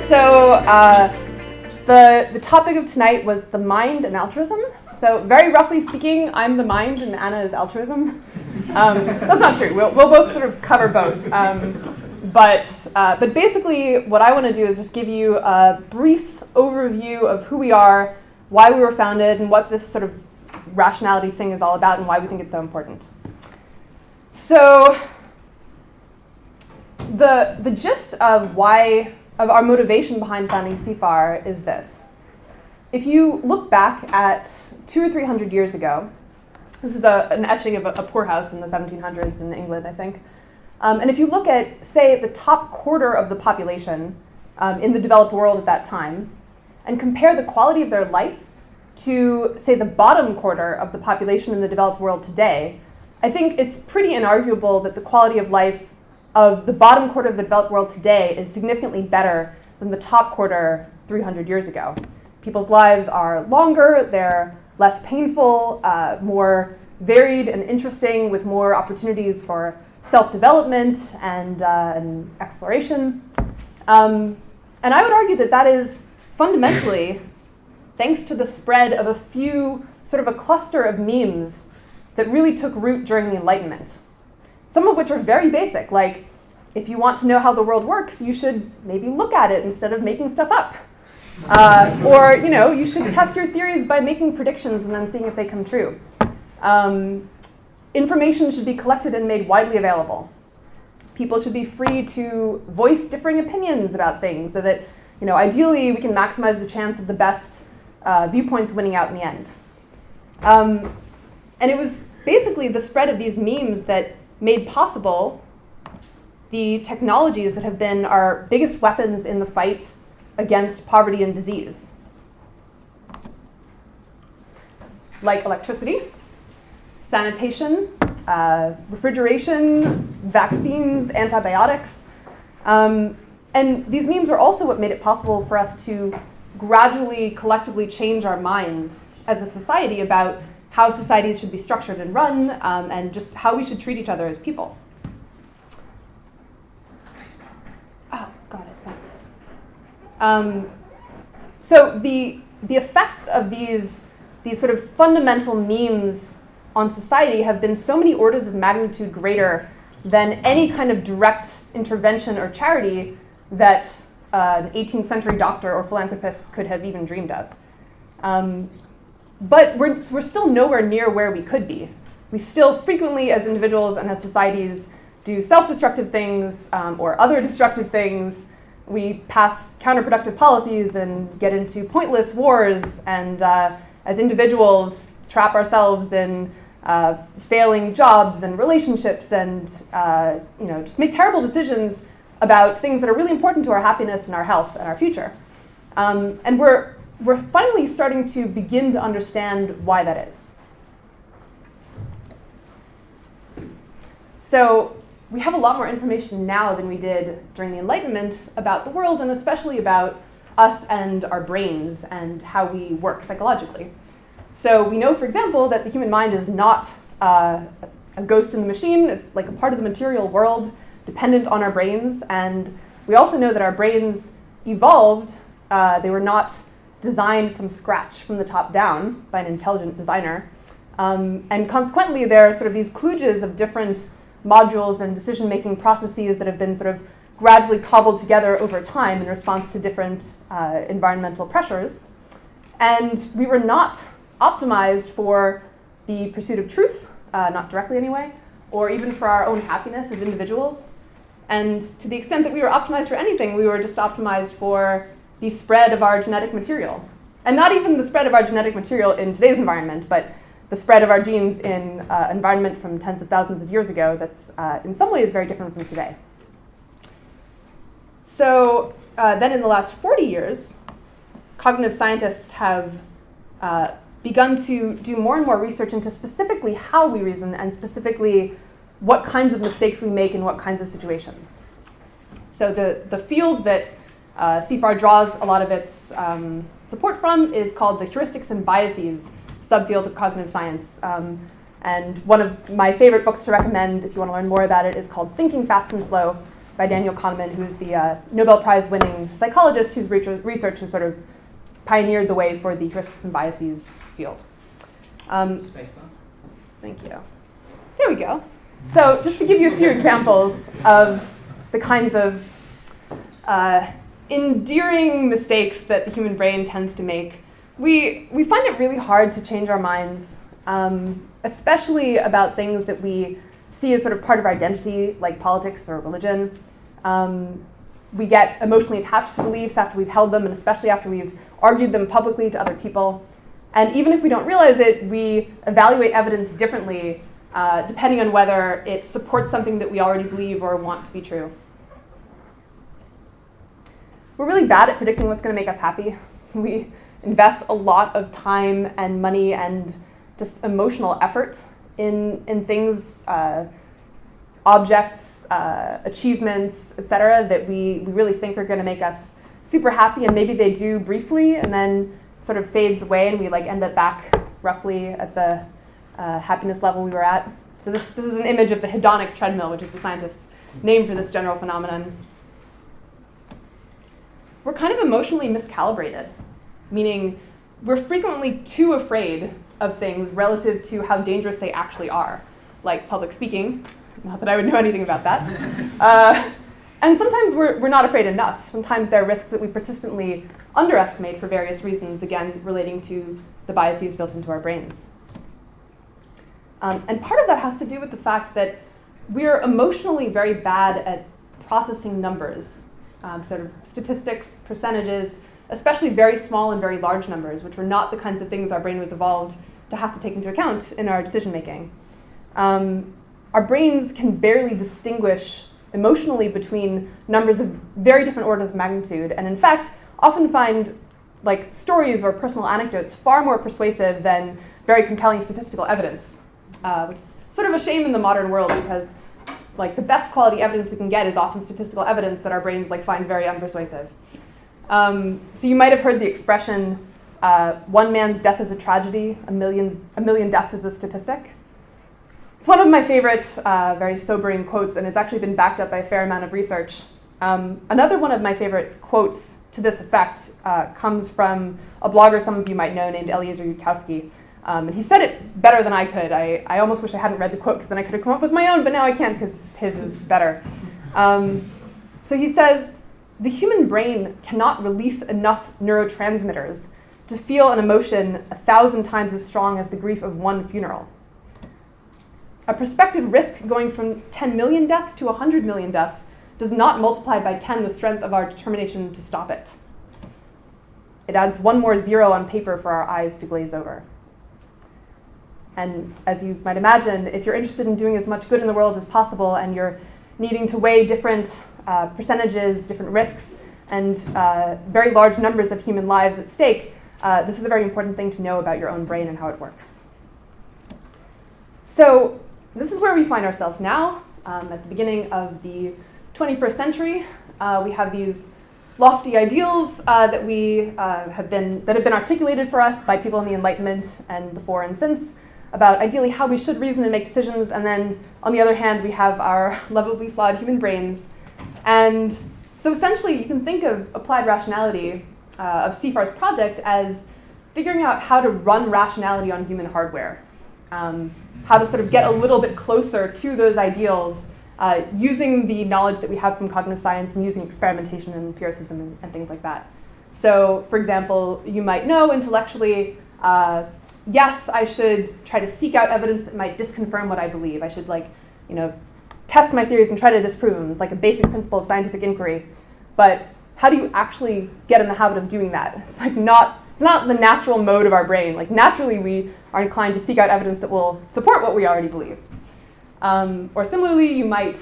So the topic of tonight was the mind and altruism. So very roughly speaking, I'm the mind and Anna is altruism. That's not true. We'll both sort of cover both. But basically what I want to do is just give you a brief overview of who we are, why we were founded, and what this sort of rationality thing is all about and why we think it's so important. So the gist of our motivation behind founding CFAR is this. If you look back at 200 or 300 years ago, this is an etching of a poorhouse in the 1700s in England, I think. And if you look at, say, the top quarter of the population in the developed world at that time, and compare the quality of their life to, say, the bottom quarter of the population in the developed world today, I think it's pretty inarguable that the quality of life of the bottom quarter of the developed world today is significantly better than the top quarter 300 years ago. People's lives are longer, they're less painful, more varied and interesting, with more opportunities for self-development and exploration. And I would argue that that is fundamentally thanks to the spread of a few, sort of a cluster of memes that really took root during the Enlightenment. Some of which are very basic, like if you want to know how the world works, you should maybe look at it instead of making stuff up. Or you should test your theories by making predictions and then seeing if they come true. Information should be collected and made widely available. People should be free to voice differing opinions about things so that, ideally we can maximize the chance of the best viewpoints winning out in the end. And it was basically the spread of these memes that made possible the technologies that have been our biggest weapons in the fight against poverty and disease. Like electricity, sanitation, refrigeration, vaccines, antibiotics. And these memes are also what made it possible for us to gradually, collectively change our minds as a society about how societies should be structured and run, and just how we should treat each other as people. Oh, got it, thanks. So the effects of these sort of fundamental memes on society have been so many orders of magnitude greater than any kind of direct intervention or charity that an 18th century doctor or philanthropist could have even dreamed of. But we're still nowhere near where we could be. We still frequently, as individuals and as societies, do self-destructive things or other destructive things. We pass counterproductive policies and get into pointless wars, and as individuals trap ourselves in failing jobs and relationships, and just make terrible decisions about things that are really important to our happiness and our health and our future. And we're finally starting to begin to understand why that is. So we have a lot more information now than we did during the Enlightenment about the world, and especially about us and our brains and how we work psychologically. So we know, for example, that the human mind is not a ghost in the machine. It's like a part of the material world dependent on our brains. And we also know that our brains evolved. They were not designed from scratch, from the top down, by an intelligent designer. And consequently, there are sort of these kludges of different modules and decision-making processes that have been sort of gradually cobbled together over time in response to different environmental pressures. And we were not optimized for the pursuit of truth, not directly anyway, or even for our own happiness as individuals. And to the extent that we were optimized for anything, we were just optimized for the spread of our genetic material. And not even the spread of our genetic material in today's environment, but the spread of our genes in an environment from tens of thousands of years ago that's in some ways very different from today. So then in the last 40 years, cognitive scientists have begun to do more and more research into specifically how we reason and specifically what kinds of mistakes we make in what kinds of situations. So the field that CFAR draws a lot of its support from is called the Heuristics and Biases subfield of cognitive science. And one of my favorite books to recommend if you want to learn more about it is called Thinking Fast and Slow, by Daniel Kahneman, who's the Nobel Prize-winning psychologist whose research has sort of pioneered the way for the heuristics and biases field. Spacebar. Thank you. There we go. So just to give you a few examples of the kinds of endearing mistakes that the human brain tends to make, we find it really hard to change our minds, especially about things that we see as sort of part of our identity, like politics or religion. We get emotionally attached to beliefs after we've held them, and especially after we've argued them publicly to other people. And even if we don't realize it, we evaluate evidence differently depending on whether it supports something that we already believe or want to be true. We're really bad at predicting what's going to make us happy. We invest a lot of time and money and just emotional effort in things, objects, achievements, etc., that we really think are going to make us super happy, and maybe they do briefly, and then sort of fades away, and we like end up back roughly at the happiness level we were at. So this is an image of the hedonic treadmill, which is the scientist's name for this general phenomenon. We're kind of emotionally miscalibrated, meaning we're frequently too afraid of things relative to how dangerous they actually are, like public speaking. Not that I would know anything about that. And sometimes we're not afraid enough. Sometimes there are risks that we persistently underestimate for various reasons, again, relating to the biases built into our brains. And part of that has to do with the fact that we're emotionally very bad at processing numbers, sort of statistics, percentages, especially very small and very large numbers, which were not the kinds of things our brain was evolved to have to take into account in our decision making. Our brains can barely distinguish emotionally between numbers of very different orders of magnitude, and in fact, often find like stories or personal anecdotes far more persuasive than very compelling statistical evidence, which is sort of a shame in the modern world because like the best quality evidence we can get is often statistical evidence that our brains like find very unpersuasive. So you might have heard the expression, one man's death is a tragedy, a million deaths is a statistic. It's one of my favorite, very sobering quotes, and it's actually been backed up by a fair amount of research. Another one of my favorite quotes to this effect comes from a blogger some of you might know named Eliezer Yudkowsky. And he said it better than I could. I almost wish I hadn't read the quote because then I could have come up with my own, but now I can't because his is better. So he says, the human brain cannot release enough neurotransmitters to feel an emotion 1,000 times as strong as the grief of one funeral. A prospective risk going from 10 million deaths to 100 million deaths does not multiply by 10 the strength of our determination to stop it. It adds one more zero on paper for our eyes to glaze over. And as you might imagine, if you're interested in doing as much good in the world as possible and you're needing to weigh different percentages, different risks, and very large numbers of human lives at stake, this is a very important thing to know about your own brain and how it works. So this is where we find ourselves now. At the beginning of the 21st century, we have these lofty ideals that have been articulated for us by people in the Enlightenment and before and since about ideally how we should reason and make decisions. And then on the other hand, we have our lovably flawed human brains. And so essentially, you can think of Applied Rationality, of CFAR's project, as figuring out how to run rationality on human hardware. How to sort of get a little bit closer to those ideals using the knowledge that we have from cognitive science and using experimentation and empiricism and things like that. So, for example, you might know intellectually, yes, I should try to seek out evidence that might disconfirm what I believe. I should test my theories and try to disprove them. It's like a basic principle of scientific inquiry. But how do you actually get in the habit of doing that? It's not the natural mode of our brain. Like naturally, we are inclined to seek out evidence that will support what we already believe. Or similarly, you might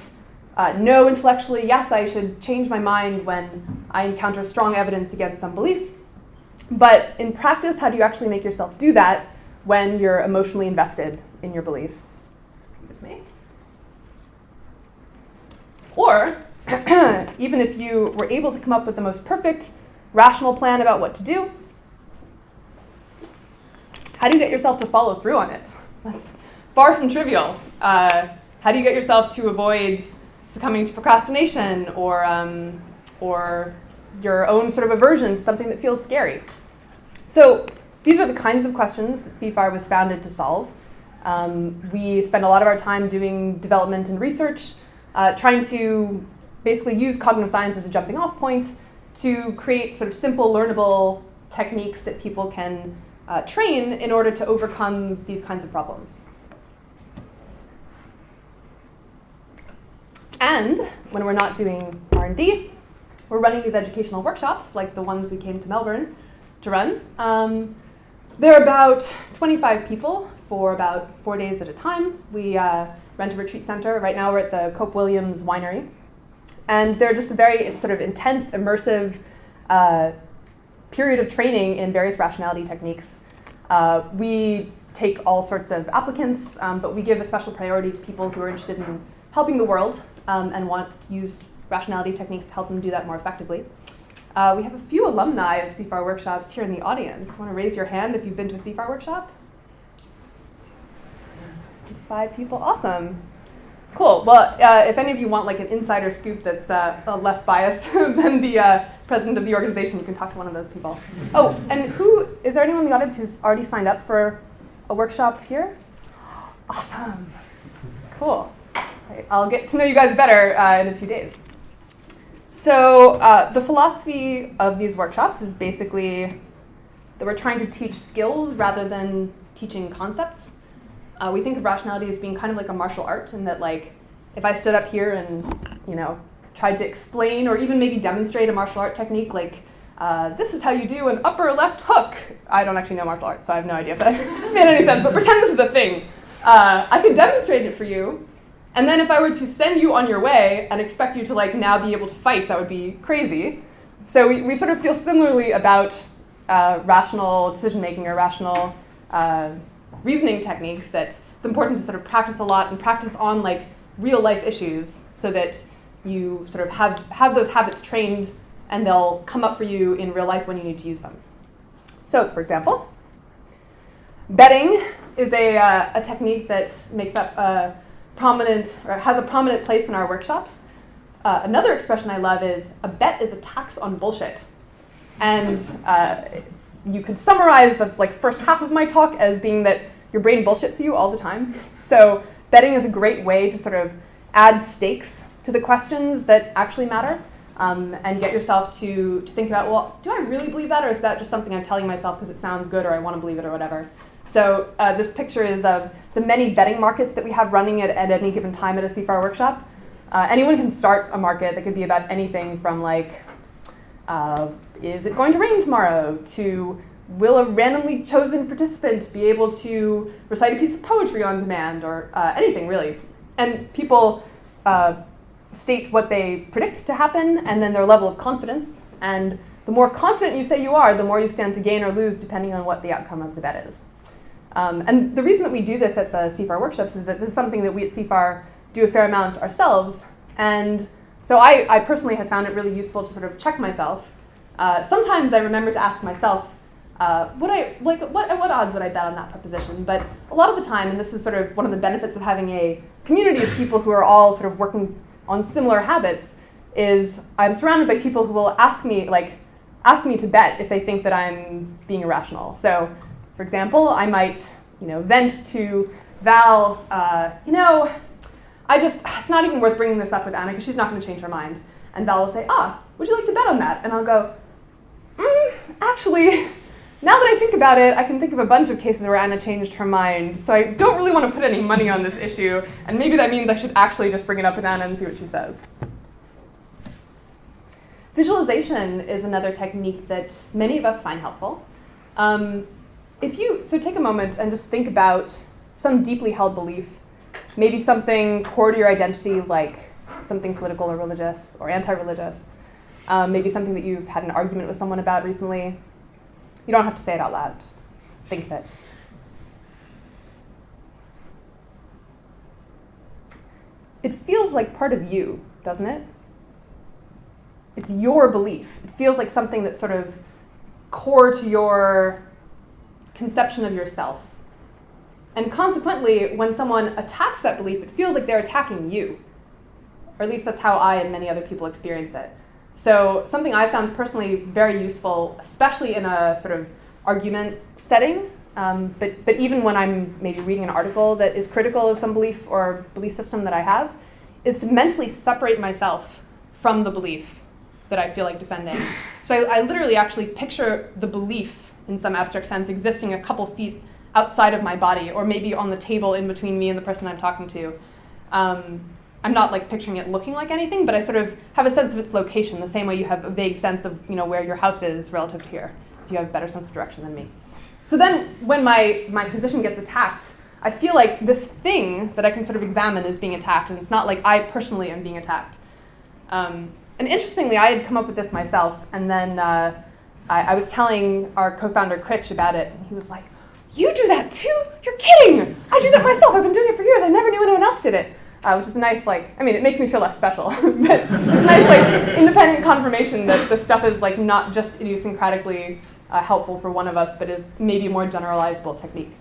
know intellectually, yes, I should change my mind when I encounter strong evidence against some belief. But in practice, how do you actually make yourself do that when you're emotionally invested in your belief? Excuse me. Or even if you were able to come up with the most perfect rational plan about what to do, how do you get yourself to follow through on it? That's far from trivial. How do you get yourself to avoid succumbing to procrastination or your own sort of aversion to something that feels scary. So these are the kinds of questions that CFAR was founded to solve. We spend a lot of our time doing development and research, trying to basically use cognitive science as a jumping off point to create sort of simple, learnable techniques that people can train in order to overcome these kinds of problems. And when we're not doing R&D, we're running these educational workshops, like the ones we came to Melbourne to run. There are about 25 people for about 4 days at a time. We rent a retreat center. Right now we're at the Cope Williams Winery. And they're just a very sort of intense, immersive period of training in various rationality techniques. We take all sorts of applicants, but we give a special priority to people who are interested in helping the world and want to use rationality techniques to help them do that more effectively. We have a few alumni of CFAR workshops here in the audience. Want to raise your hand if you've been to a CFAR workshop? 5 people, awesome. Cool, well, if any of you want like an insider scoop that's less biased than the president of the organization, you can talk to one of those people. Oh, and is there anyone in the audience who's already signed up for a workshop here? Awesome, cool. Right, I'll get to know you guys better in a few days. So the philosophy of these workshops is basically that we're trying to teach skills rather than teaching concepts. We think of rationality as being kind of like a martial art, in that like if I stood up here and tried to explain or even maybe demonstrate a martial art technique, like this is how you do an upper left hook. I don't actually know martial arts, so I have no idea if that made any sense, but pretend this is a thing. I could demonstrate it for you, and then if I were to send you on your way and expect you to like now be able to fight, that would be crazy. So we sort of feel similarly about rational decision-making or rational reasoning techniques, that it's important to sort of practice a lot and practice on like real life issues so that you sort of have those habits trained and they'll come up for you in real life when you need to use them. So for example, betting is a technique that makes up a prominent, or has a prominent place in our workshops. Another expression I love is a bet is a tax on bullshit. And you could summarize the first half of my talk as being that your brain bullshits you all the time. So betting is a great way to sort of add stakes to the questions that actually matter, and get yourself to think about, well, do I really believe that, or is that just something I'm telling myself because it sounds good or I want to believe it or whatever? So this picture is of the many betting markets that we have running at any given time at a CFAR workshop. Anyone can start a market that could be about anything from like, is it going to rain tomorrow, to will a randomly chosen participant be able to recite a piece of poetry on demand, or anything really. And people state what they predict to happen and then their level of confidence. And the more confident you say you are, the more you stand to gain or lose depending on what the outcome of the bet is. And the reason that we do this at the CFAR workshops is that this is something that we at CFAR do a fair amount ourselves. And so I personally have found it really useful to sort of check myself. Sometimes I remember to ask myself, what odds would I bet on that proposition? But a lot of the time, and this is sort of one of the benefits of having a community of people who are all sort of working on similar habits, is I'm surrounded by people who will ask me to bet if they think that I'm being irrational. So, for example, I might vent to Val, it's not even worth bringing this up with Anna because she's not going to change her mind. And Val will say, would you like to bet on that? And I'll go, actually, now that I think about it, I can think of a bunch of cases where Anna changed her mind, so I don't really want to put any money on this issue, and maybe that means I should actually just bring it up with Anna and see what she says. Visualization is another technique that many of us find helpful. So take a moment and just think about some deeply held belief, maybe something core to your identity, like something political or religious or anti-religious, maybe something that you've had an argument with someone about recently. You don't have to say it out loud, just think of it. It feels like part of you, doesn't it? It's your belief. It feels like something that's sort of core to your conception of yourself. And consequently, when someone attacks that belief, it feels like they're attacking you. or at least that's how I and many other people experience it. So something I found personally very useful, especially in a sort of argument setting, but even when I'm maybe reading an article that is critical of some belief or belief system that I have, is to mentally separate myself from the belief that I feel like defending. So I literally actually picture the belief in some abstract sense existing a couple feet outside of my body, or maybe on the table in between me and the person I'm talking to. I'm not like picturing it looking like anything, but I sort of have a sense of its location, the same way you have a vague sense of where your house is relative to here, if you have a better sense of direction than me. So then when my position gets attacked, I feel like this thing that I can sort of examine is being attacked, and it's not like I personally am being attacked. And interestingly, I had come up with this myself, and then I was telling our co-founder Critch about it, and he was like, "You do that too? You're kidding! I do that myself. I've been doing it for years. I never knew anyone else did it." Which is a nice, it makes me feel less special, but it's a nice, independent confirmation that this stuff is not just idiosyncratically helpful for one of us, but is maybe a more generalizable technique.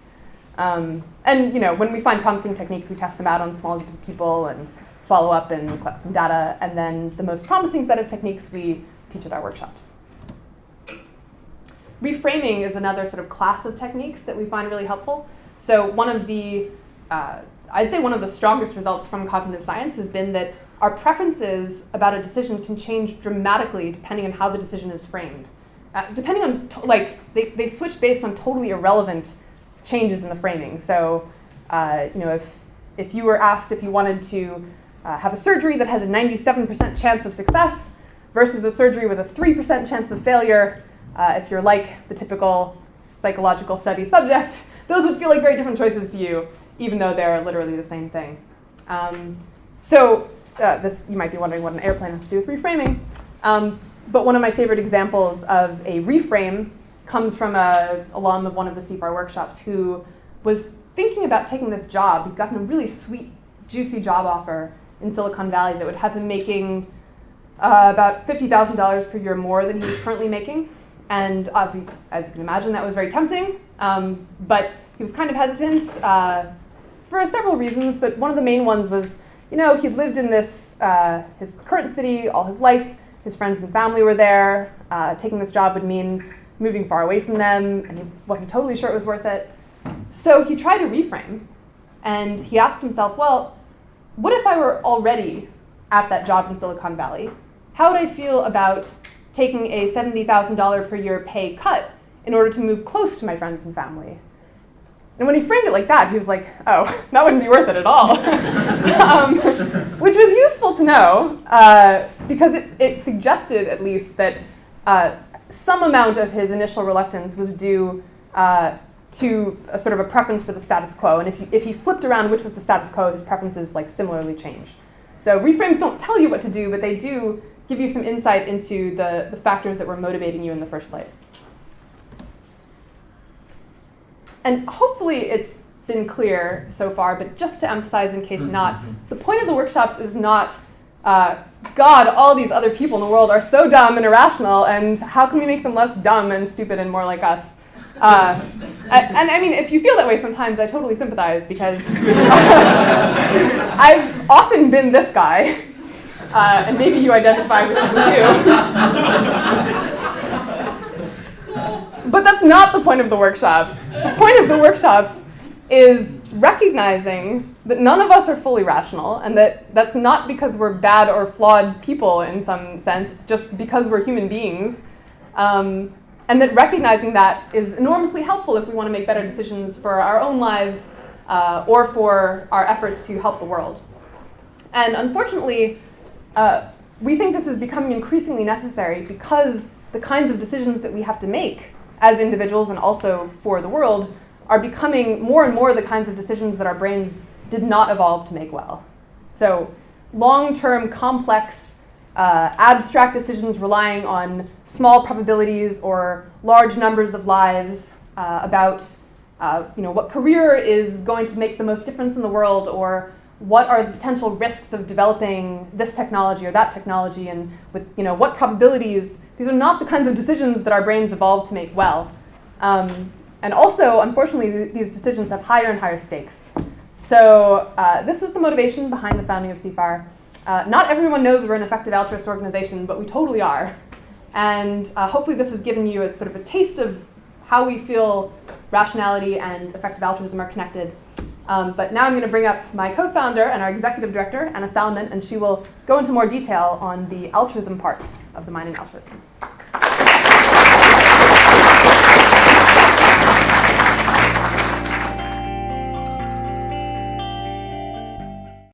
And when we find promising techniques, we test them out on small groups of people and follow up and collect some data, and then the most promising set of techniques we teach at our workshops. Reframing is another sort of class of techniques that we find really helpful. So one of the strongest results from cognitive science has been that our preferences about a decision can change dramatically depending on how the decision is framed. Depending on, they switch based on totally irrelevant changes in the framing. So, if you were asked if you wanted to have a surgery that had a 97% chance of success versus a surgery with a 3% chance of failure, if you're like the typical psychological study subject, those would feel like very different choices to you, even though they're literally the same thing. This, you might be wondering what an airplane has to do with reframing. But one of my favorite examples of a reframe comes from an alum of one of the CFAR workshops who was thinking about taking this job. He'd gotten a really sweet, juicy job offer in Silicon Valley that would have him making about $50,000 per year more than he was currently making. And as you can imagine, that was very tempting. But he was kind of hesitant for several reasons, but one of the main ones was, he'd lived in this, his current city all his life. His friends and family were there. Taking this job would mean moving far away from them, and he wasn't totally sure it was worth it. So he tried to reframe, and he asked himself, well, what if I were already at that job in Silicon Valley? How would I feel about taking a $70,000 per year pay cut in order to move close to my friends and family? And when he framed it like that, he was like, oh, that wouldn't be worth it at all. Which was useful to know, because it suggested, at least, that some amount of his initial reluctance was due to a sort of a preference for the status quo. And if he flipped around which was the status quo, his preferences similarly changed. So reframes don't tell you what to do, but they do give you some insight into the factors that were motivating you in the first place. And hopefully it's been clear so far, but just to emphasize in case not, the point of the workshops is not, God, all these other people in the world are so dumb and irrational, and how can we make them less dumb and stupid and more like us? And I mean, if you feel that way sometimes, I totally sympathize, because I've often been this guy, and maybe you identify with him too. But that's not the point of the workshops. The point of the workshops is recognizing that none of us are fully rational, and that's not because we're bad or flawed people in some sense. It's just because we're human beings. And that recognizing that is enormously helpful if we want to make better decisions for our own lives or for our efforts to help the world. And unfortunately, we think this is becoming increasingly necessary because the kinds of decisions that we have to make as individuals and also for the world are becoming more and more the kinds of decisions that our brains did not evolve to make well. So long-term, complex, abstract decisions relying on small probabilities or large numbers of lives about what career is going to make the most difference in the world, or what are the potential risks of developing this technology or that technology, and with what probabilities. These are not the kinds of decisions that our brains evolved to make well. And also, unfortunately, these decisions have higher and higher stakes. So this was the motivation behind the founding of CFAR. Not everyone knows we're an effective altruist organization, but we totally are. And hopefully this has given you a sort of a taste of how we feel rationality and effective altruism are connected. But now I'm going to bring up my co-founder and our executive director, Anna Salamon, and she will go into more detail on the altruism part of the Mind and Altruism.